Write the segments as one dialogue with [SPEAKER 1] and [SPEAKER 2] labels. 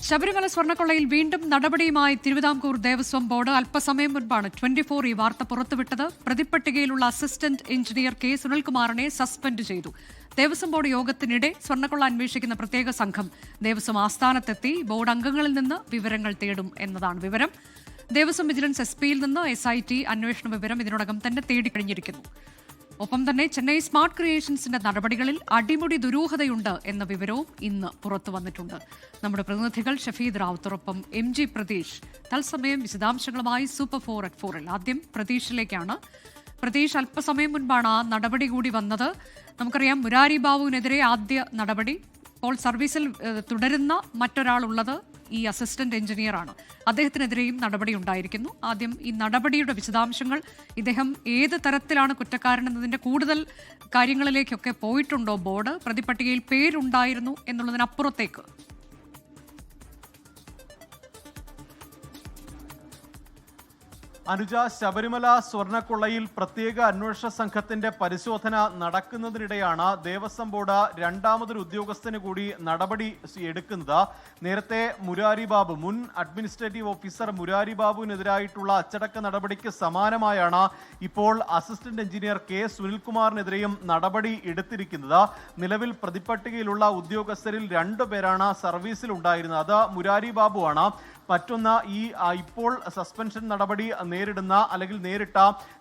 [SPEAKER 1] ശബരിമല സ്വർണ്ണക്കൊള്ളയിൽ വീണ്ടും നടപടിയുമായി തിരുവിതാംകൂർ ദേവസ്വം ബോർഡ്. അല്പസമയം മുൻപാണ് 24 ഈ വാർത്ത പുറത്തുവിട്ടത്. പ്രതിപ്പട്ടികയിലുള്ള അസിസ്റ്റന്റ് എഞ്ചിനീയർ കെ സുനിൽകുമാറിനെ സസ്പെൻഡ് ചെയ്തു. ദേവസ്വം ബോർഡ് യോഗത്തിനിടെ സ്വർണ്ണക്കൊള്ള അന്വേഷിക്കുന്ന പ്രത്യേക സംഘം ദേവസ്വം ആസ്ഥാനത്തെത്തി ബോർഡ് അംഗങ്ങളിൽ നിന്ന് വിവരങ്ങൾ തേടും എന്നതാണ് വിവരം. ദേവസ്വം വിജിലൻസ് എസ്പിയിൽ നിന്ന് SIT അന്വേഷണ വിവരം ഇതിനോടകം തന്നെ തേടിക്കഴിഞ്ഞിരിക്കുന്നു. ഒപ്പം തന്നെ ചെന്നൈ സ്മാർട്ട് ക്രിയേഷൻസിന്റെ നടപടികളിൽ അടിമുടി ദുരൂഹതയുണ്ട് എന്ന വിവരവും ഇന്ന് പുറത്തു വന്നിട്ടുണ്ട്. നമ്മുടെ പ്രതിനിധികൾ ഷഫീദ് റാവുത്തറൊപ്പം MG പ്രതീഷ് തത്സമയം വിശദാംശങ്ങളുമായി സൂപ്പർ 4 ആദ്യം പ്രതീഷിലേക്കാണ്. പ്രതീഷ്, അല്പസമയം മുൻപാണ് ആ നടപടി കൂടി വന്നത്. നമുക്കറിയാം, മുരാരി ബാബുവിനെതിരെ ആദ്യ നടപടി. ഇപ്പോൾ സർവീസിൽ തുടരുന്ന മറ്റൊരാളുള്ളത് ഈ അസിസ്റ്റന്റ് എഞ്ചിനീയറാണ്. അദ്ദേഹത്തിനെതിരെയും നടപടി ഉണ്ടായിരിക്കുന്നു. ആദ്യം ഈ നടപടിയുടെ വിശദാംശങ്ങൾ, ഇദ്ദേഹം ഏത് തരത്തിലാണ് കുറ്റക്കാരനെന്നതിന്റെ കൂടുതൽ കാര്യങ്ങളിലേക്കൊക്കെ പോയിട്ടുണ്ടോ ബോർഡ്? പ്രതിപട്ടികയിൽ പേരുണ്ടായിരുന്നു എന്നുള്ളതിനപ്പുറത്തേക്ക്.
[SPEAKER 2] അനുജ, ശബരിമല സ്വർണ്ണക്കൊള്ളയിൽ പ്രത്യേക അന്വേഷണ സംഘത്തിന്റെ പരിശോധന നടക്കുന്നതിനിടെയാണ് ദേവസ്വം ബോർഡ് രണ്ടാമതൊരു ഉദ്യോഗസ്ഥന് കൂടി നടപടി എടുക്കുന്നത്. നേരത്തെ മുരാരി ബാബു, മുൻ അഡ്മിനിസ്ട്രേറ്റീവ് ഓഫീസർ മുരാരി ബാബുവിനെതിരായിട്ടുള്ള അച്ചടക്ക നടപടിക്ക് സമാനമായാണ് ഇപ്പോൾ അസിസ്റ്റന്റ് എഞ്ചിനീയർ കെ സുനിൽകുമാറിനെതിരെയും നടപടി എടുത്തിരിക്കുന്നത്. നിലവിൽ പ്രതിപട്ടികയിലുള്ള ഉദ്യോഗസ്ഥരിൽ 2 പേരാണ് സർവീസിൽ ഉണ്ടായിരുന്നത്. അത് മുരാരി ബാബുവാണ്. മറ്റൊന്ന് ഇപ്പോൾ സസ്പെൻഷൻ നടപടി നേരിടുന്ന അല്ലെങ്കിൽ നേരിട്ട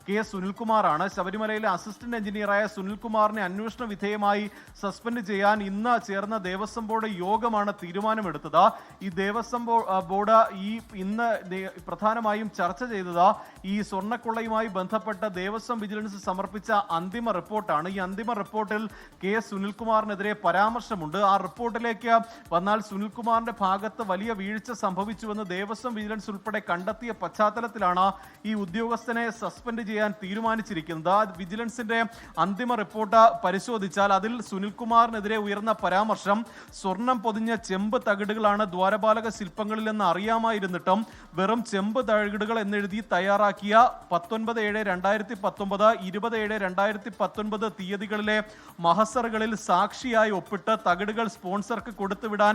[SPEAKER 2] കെ സുനിൽകുമാറാണ്. ശബരിമലയിലെ അസിസ്റ്റന്റ് എഞ്ചിനീയറായ സുനിൽകുമാറിനെ അന്വേഷണ വിധേയമായി സസ്പെൻഡ് ചെയ്യാൻ ഇന്ന് ചേർന്ന ദേവസ്വം ബോർഡ് യോഗമാണ് തീരുമാനമെടുത്തത്. ഈ ദേവസ്വം ബോർഡ് ഇന്ന് പ്രധാനമായും ചർച്ച ചെയ്തത് ഈ സ്വർണ്ണക്കൊള്ളയുമായി ബന്ധപ്പെട്ട ദേവസ്വം വിജിലൻസ് സമർപ്പിച്ച അന്തിമ റിപ്പോർട്ടാണ്. ഈ അന്തിമ റിപ്പോർട്ടിൽ കെ സുനിൽകുമാറിനെതിരെ പരാമർശമുണ്ട്. ആ റിപ്പോർട്ടിലേക്ക് വന്നാൽ സുനിൽകുമാറിന്റെ ഭാഗത്ത് വലിയ വീഴ്ച സംഭവിച്ചുവെന്ന് ദേവസ്വം വിജിലൻസ് ഉൾപ്പെടെ കണ്ടെത്തിയ പശ്ചാത്തലത്തിലാണ് ഈ ഉദ്യോഗസ്ഥനെ സസ്പെൻഡ് ചെയ്യാൻ തീരുമാനിച്ചിരിക്കുന്നത്. വിജിലൻസിന്റെ അന്തിമ റിപ്പോർട്ട് പരിശോധിച്ചാൽ അതിൽ സുനിൽകുമാറിനെതിരെ ഉയർന്ന പരാമർശം സ്വർണം പൊതിഞ്ഞ ചെമ്പ് തകിടുകളാണ് ദ്വാരപാലക ശില്പങ്ങളിലെന്ന് അറിയാമായിരുന്നിട്ടും വെറും ചെമ്പ് തകിടുകൾ എന്നെഴുതി തയ്യാറാക്കിയ 19/7/2019, 20/7/2019 തീയതികളിലെ മഹസറുകളിൽ സാക്ഷിയായി ഒപ്പിട്ട് തകിടുകൾ സ്പോൺസർക്ക് കൊടുത്തുവിടാൻ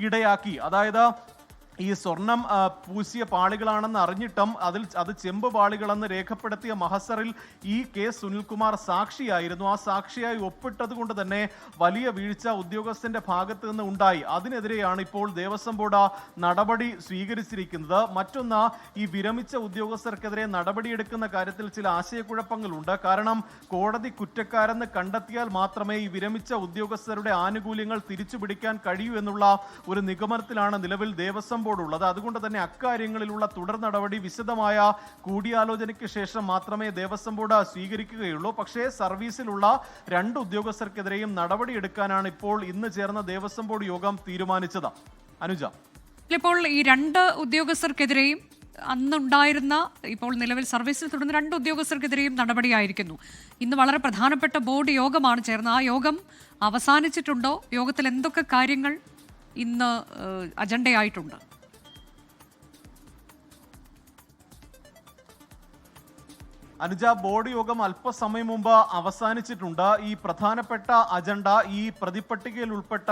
[SPEAKER 2] ഇടയാക്കി. അതായത് ഈ സ്വർണം പൂശിയ പാളികളാണെന്ന് അറിഞ്ഞിട്ടും അത് ചെമ്പ് പാളികളെന്ന് രേഖപ്പെടുത്തിയ മഹസറിൽ ഈ കെ സുനിൽകുമാർ സാക്ഷിയായിരുന്നു. ആ സാക്ഷിയായി ഒപ്പിട്ടത് കൊണ്ട് തന്നെ വലിയ വീഴ്ച ഉദ്യോഗസ്ഥന്റെ ഭാഗത്ത് നിന്ന് ഉണ്ടായി. അതിനെതിരെയാണ് ഇപ്പോൾ ദേവസ്വം ബോർഡ് നടപടി സ്വീകരിച്ചിരിക്കുന്നത്. മറ്റൊന്ന്, ഈ വിരമിച്ച ഉദ്യോഗസ്ഥർക്കെതിരെ നടപടിയെടുക്കുന്ന കാര്യത്തിൽ ചില ആശയക്കുഴപ്പങ്ങളുണ്ട്. കാരണം കോടതി കുറ്റക്കാരെന്ന് കണ്ടെത്തിയാൽ മാത്രമേ ഈ വിരമിച്ച ഉദ്യോഗസ്ഥരുടെ ആനുകൂല്യങ്ങൾ തിരിച്ചുപിടിക്കാൻ കഴിയൂ എന്നുള്ള ഒരു നിഗമനത്തിലാണ് നിലവിൽ ദേവസ്വം ബോർഡ് ഉള്ളത്. അതുകൊണ്ട് തന്നെ അക്കാര്യങ്ങളിലുള്ള തുടർ നടപടി വിശദമായ കൂടിയാലോചനയ്ക്ക് ശേഷം മാത്രമേ ദേവസ്വം ബോർഡ് സ്വീകരിക്കുകയുള്ളൂ. പക്ഷേ സർവീസിലുള്ള 2 ഉദ്യോഗസ്ഥർക്കെതിരെയും നടപടിയെടുക്കാനാണ് ഇപ്പോൾ ഇന്ന് ചേർന്ന ദേവസ്വം ബോർഡ് യോഗം തീരുമാനിച്ചത്. അനുജ,
[SPEAKER 1] ഇപ്പോൾ ഈ 2 ഉദ്യോഗസ്ഥർക്കെതിരെയും അന്നുണ്ടായിരുന്ന, ഇപ്പോൾ നിലവിൽ സർവീസിൽ തുടർന്ന് 2 ഉദ്യോഗസ്ഥർക്കെതിരെയും നടപടിയായിരിക്കുന്നു. ഇന്ന് വളരെ പ്രധാനപ്പെട്ട ബോർഡ് യോഗമാണ് ചേർന്നത്. ആ യോഗം അവസാനിച്ചിട്ടുണ്ടോ? യോഗത്തിൽ എന്തൊക്കെ കാര്യങ്ങൾ ഇന്ന് അജണ്ടയായിട്ടുണ്ട്?
[SPEAKER 2] അനുജ, ബോർഡ് യോഗം അല്പസമയം മുമ്പ് അവസാനിച്ചിട്ടുണ്ട്. ഈ പ്രധാനപ്പെട്ട അജണ്ട ഈ പ്രതിപട്ടികയിൽ ഉൾപ്പെട്ട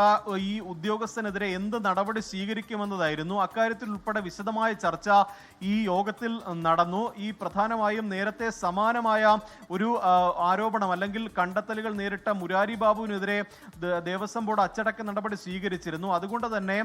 [SPEAKER 2] ഈ ഉദ്യോഗസ്ഥനെതിരെ എന്ത് നടപടി സ്വീകരിക്കുമെന്നതായിരുന്നു. അക്കാര്യത്തിൽ ഉൾപ്പെടെ വിശദമായ ചർച്ച ഈ യോഗത്തിൽ നടന്നു. ഈ പ്രധാനമായും നേരത്തെ സമാനമായ ഒരു ആരോപണം അല്ലെങ്കിൽ കണ്ടെത്തലുകൾ നേരിട്ട മുരാരി ബാബുവിനെതിരെ ദേവസ്വം ബോർഡ് അച്ചടക്ക നടപടി സ്വീകരിച്ചിരുന്നു. അതുകൊണ്ട് തന്നെ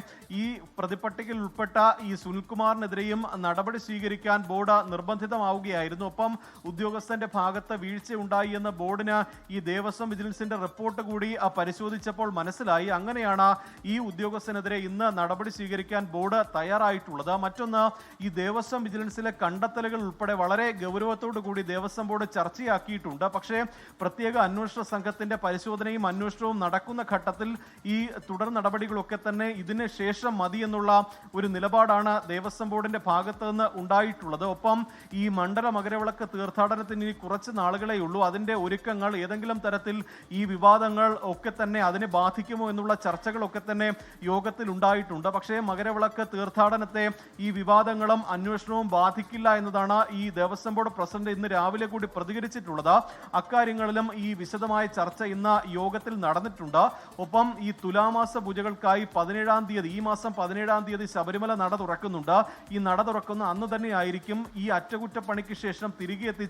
[SPEAKER 2] ഈ പ്രതിപട്ടികയിൽ ഉൾപ്പെട്ട ഈ സുനിൽകുമാറിനെതിരെയും നടപടി സ്വീകരിക്കാൻ ബോർഡ് നിർബന്ധിതമാവുകയായിരുന്നു. ഒപ്പം ഉദ്യോഗസ്ഥന്റെ ഭാഗത്ത് വീഴ്ചയുണ്ടായി എന്ന ബോർഡിന് ഈ ദേവസ്വം വിജിലൻസിന്റെ റിപ്പോർട്ട് കൂടി പരിശോധിച്ചപ്പോൾ മനസ്സിലായി. അങ്ങനെയാണ് ഈ ഉദ്യോഗസ്ഥനെതിരെ ഇന്ന് നടപടി സ്വീകരിക്കാൻ ബോർഡ് തയ്യാറായിട്ടുള്ളത്. മറ്റൊന്ന്, ഈ ദേവസ്വം വിജിലൻസിലെ കണ്ടെത്തലുകൾ ഉൾപ്പെടെ വളരെ ഗൗരവത്തോടു കൂടി ദേവസ്വം ബോർഡ് ചർച്ചയാക്കിയിട്ടുണ്ട്. പക്ഷേ പ്രത്യേക അന്വേഷണ സംഘത്തിന്റെ പരിശോധനയും അന്വേഷണവും നടക്കുന്ന ഘട്ടത്തിൽ ഈ തുടർ നടപടികളൊക്കെ തന്നെ ഇതിന് ശേഷം മതി എന്നുള്ള ഒരു നിലപാടാണ് ദേവസ്വം ബോർഡിന്റെ ഭാഗത്ത് നിന്ന് ഉണ്ടായിട്ടുള്ളത്. ഒപ്പം ഈ മണ്ഡല മകരവിളക്ക് തീർത്ഥാടനം തീർത്ഥാടനത്തിന് ഇനി കുറച്ച് നാളുകളേ ഉള്ളൂ. അതിന്റെ ഒരുക്കങ്ങൾ ഏതെങ്കിലും തരത്തിൽ ഈ വിവാദങ്ങൾ ഒക്കെ തന്നെ അതിനെ ബാധിക്കുമോ എന്നുള്ള ചർച്ചകളൊക്കെ തന്നെ യോഗത്തിൽ ഉണ്ടായിട്ടുണ്ട്. പക്ഷേ മകരവിളക്ക് തീർത്ഥാടനത്തെ ഈ വിവാദങ്ങളും അന്വേഷണവും ബാധിക്കില്ല എന്നതാണ് ഈ ദേവസ്വം ബോർഡ് പ്രസിഡന്റ് ഇന്ന് രാവിലെ കൂടി പ്രതികരിച്ചിട്ടുള്ളത്. അക്കാര്യങ്ങളിലും ഈ വിശദമായ ചർച്ച ഇന്ന് യോഗത്തിൽ നടന്നിട്ടുണ്ട്. ഒപ്പം ഈ തുലാമാസ പൂജകൾക്കായി 17-ാം തീയതി ഈ മാസം 17-ാം തീയതി ശബരിമല നട തുറക്കുന്നുണ്ട്. ഈ നട തുറക്കുന്ന അന്ന് തന്നെയായിരിക്കും ഈ അറ്റകുറ്റപ്പണിക്ക് ശേഷം തിരികെ എത്തിച്ച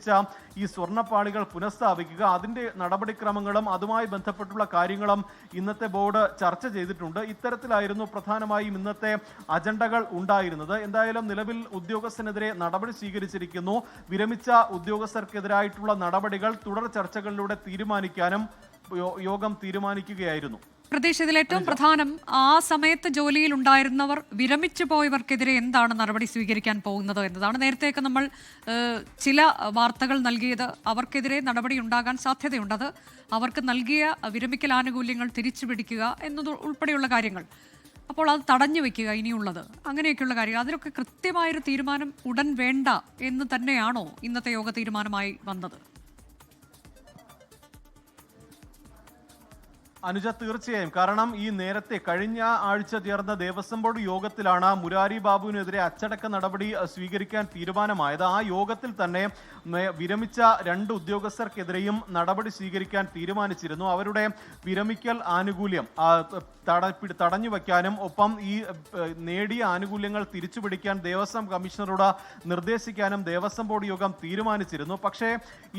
[SPEAKER 2] ഈ സ്വർണ്ണപ്പാളികൾ പുനഃസ്ഥാപിക്കുക. അതിന്റെ നടപടിക്രമങ്ങളും അതുമായി ബന്ധപ്പെട്ടുള്ള കാര്യങ്ങളും ഇന്നത്തെ ബോർഡ് ചർച്ച ചെയ്തിട്ടുണ്ട്. ഇത്തരത്തിലായിരുന്നു പ്രധാനമായും ഇന്നത്തെ അജണ്ടകൾ ഉണ്ടായിരുന്നത്. എന്തായാലും നിലവിൽ ഉദ്യോഗസ്ഥനെതിരെ നടപടി സ്വീകരിച്ചിരിക്കുന്നു. വിരമിച്ച ഉദ്യോഗസ്ഥർക്കെതിരായിട്ടുള്ള നടപടികൾ തുടർ ചർച്ചകളിലൂടെ തീരുമാനിക്കാനും യോഗം തീരുമാനിക്കുകയായിരുന്നു.
[SPEAKER 1] പ്രദേശ്, ഇതിൽ ഏറ്റവും പ്രധാനം ആ സമയത്ത് ജോലിയിൽ ഉണ്ടായിരുന്നവർ വിരമിച്ചു പോയവർക്കെതിരെ എന്താണ് നടപടി സ്വീകരിക്കാൻ പോകുന്നത് എന്നതാണ്. നേരത്തെയൊക്കെ നമ്മൾ ചില വാർത്തകൾ നൽകിയത് അവർക്കെതിരെ നടപടി ഉണ്ടാകാൻ സാധ്യതയുണ്ടത് അവർക്ക് നൽകിയ വിരമിക്കൽ ആനുകൂല്യങ്ങൾ തിരിച്ചു പിടിക്കുക എന്നത് ഉൾപ്പെടെയുള്ള കാര്യങ്ങൾ. അപ്പോൾ അത് തടഞ്ഞു വെക്കുക ഇനിയുള്ളത്, അങ്ങനെയൊക്കെയുള്ള കാര്യങ്ങൾ, അതിലൊക്കെ കൃത്യമായൊരു തീരുമാനം ഉടൻ വേണ്ട എന്ന് തന്നെയാണോ ഇന്നത്തെ യോഗ തീരുമാനമായി വന്നത്?
[SPEAKER 2] അനുജ, തീർച്ചയായും. കാരണം ഈ നേരത്തെ കഴിഞ്ഞ ആഴ്ച ചേർന്ന ദേവസ്വം ബോർഡ് യോഗത്തിലാണ് മുരാരി ബാബുവിനെതിരെ അച്ചടക്ക നടപടി സ്വീകരിക്കാൻ തീരുമാനമായത്. ആ യോഗത്തിൽ തന്നെ വിരമിച്ച 2 ഉദ്യോഗസ്ഥർക്കെതിരെയും നടപടി സ്വീകരിക്കാൻ തീരുമാനിച്ചിരുന്നു. അവരുടെ വിരമിക്കൽ ആനുകൂല്യം തടഞ്ഞു വയ്ക്കാനും ഒപ്പം ഈ നേടിയ ആനുകൂല്യങ്ങൾ തിരിച്ചുപിടിക്കാൻ ദേവസ്വം കമ്മീഷണറോട് നിർദ്ദേശിക്കാനും ദേവസ്വം ബോർഡ് യോഗം തീരുമാനിച്ചിരുന്നു. പക്ഷേ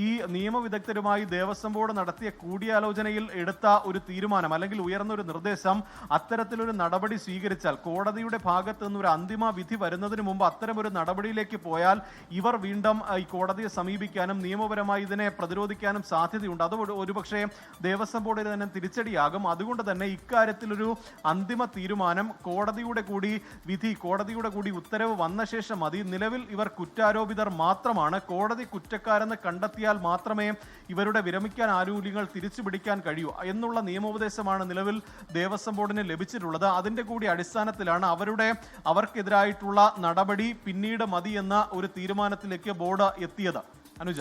[SPEAKER 2] ഈ നിയമവിദഗ്ധരുമായി ദേവസ്വം ബോർഡ് നടത്തിയ കൂടിയാലോചനയിൽ എടുത്ത ഒരു തീരുമാനം അല്ലെങ്കിൽ ഉയർന്നൊരു നിർദ്ദേശം അത്തരത്തിലൊരു നടപടി സ്വീകരിച്ചാൽ കോടതിയുടെ ഭാഗത്ത് നിന്നൊരു അന്തിമ വിധി വരുന്നതിന് മുമ്പ് അത്തരമൊരു നടപടിയിലേക്ക് പോയാൽ ഇവർ വീണ്ടും ഈ കോടതിയെ സമീപിക്കാനും നിയമപരമായി ഇതിനെ പ്രതിരോധിക്കാനും സാധ്യതയുണ്ട്. അത് ഒരുപക്ഷെ ദേവസ്വം ബോർഡിന് തന്നെ തിരിച്ചടിയാകും. അതുകൊണ്ട് തന്നെ ഇക്കാര്യത്തിലൊരു അന്തിമ തീരുമാനം കോടതിയുടെ കൂടി വിധി, കോടതിയുടെ കൂടി ഉത്തരവ് വന്ന ശേഷം മതി. നിലവിൽ ഇവർ കുറ്റാരോപിതർ മാത്രമാണ്. കോടതി കുറ്റക്കാരെന്ന് കണ്ടെത്തിയാൽ മാത്രമേ ഇവരുടെ വിരമിക്കാൻ ആനുകൂല്യങ്ങൾ തിരിച്ചു പിടിക്കാൻ കഴിയൂ എന്നുള്ള നിയമോപദേശമാണ് നിലവിൽ ദേവസ്വം ബോർഡിന് ലഭിച്ചിട്ടുള്ളത്. അതിന്റെ കൂടി അടിസ്ഥാനത്തിലാണ് അവർക്കെതിരായിട്ടുള്ള നടപടി പിന്നീട് മതി എന്ന ഒരു തീരുമാനത്തിലേക്ക് ബോർഡ് എത്തിയത്. അനുജ,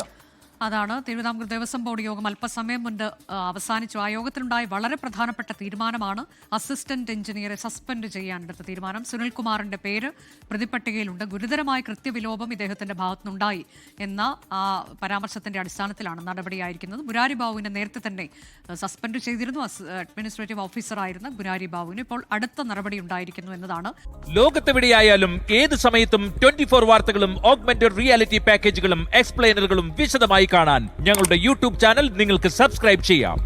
[SPEAKER 1] അതാണ് തിരുവിതാംകൂർ ദേവസ്വം ബോർഡ് യോഗം അല്പസമയം മുൻപ് അവസാനിച്ചു. ആ യോഗത്തിലുണ്ടായ വളരെ പ്രധാനപ്പെട്ട തീരുമാനമാണ് അസിസ്റ്റന്റ് എഞ്ചിനീയറെ സസ്പെൻഡ് ചെയ്യാനെടുത്ത തീരുമാനം. സുനിൽകുമാറിന്റെ പേര് പ്രതിപട്ടികയിലുണ്ട്. ഗുരുതരമായ കൃത്യവിലോപം ഇദ്ദേഹത്തിന്റെ ഭാഗത്തുനിന്നുണ്ടായി എന്ന ആ പരാമർശത്തിന്റെ അടിസ്ഥാനത്തിലാണ് നടപടിയായിരിക്കുന്നത്. മുരാരി ബാബുവിനെ നേരത്തെ തന്നെ സസ്പെൻഡ് ചെയ്തിരുന്നു. അഡ്മിനിസ്ട്രേറ്റീവ് ഓഫീസറായിരുന്ന മുരാരി ബാബുവിന് ഇപ്പോൾ അടുത്ത നടപടി ഉണ്ടായിരിക്കുന്നു എന്നതാണ്.
[SPEAKER 3] ലോകത്തെവിടെയായാലും ഏത് സമയത്തും 24 വാർത്തകളും ഓഗ്മെന്റഡ് റിയാലിറ്റി പാക്കേജുകളും എക്സ്പ്ലെയിനറുകളും വിശദമായി കാണാൻ ഞങ്ങളുടെ യൂട്യൂബ് ചാനൽ നിങ്ങൾക്ക് സബ്സ്ക്രൈബ് ചെയ്യാം.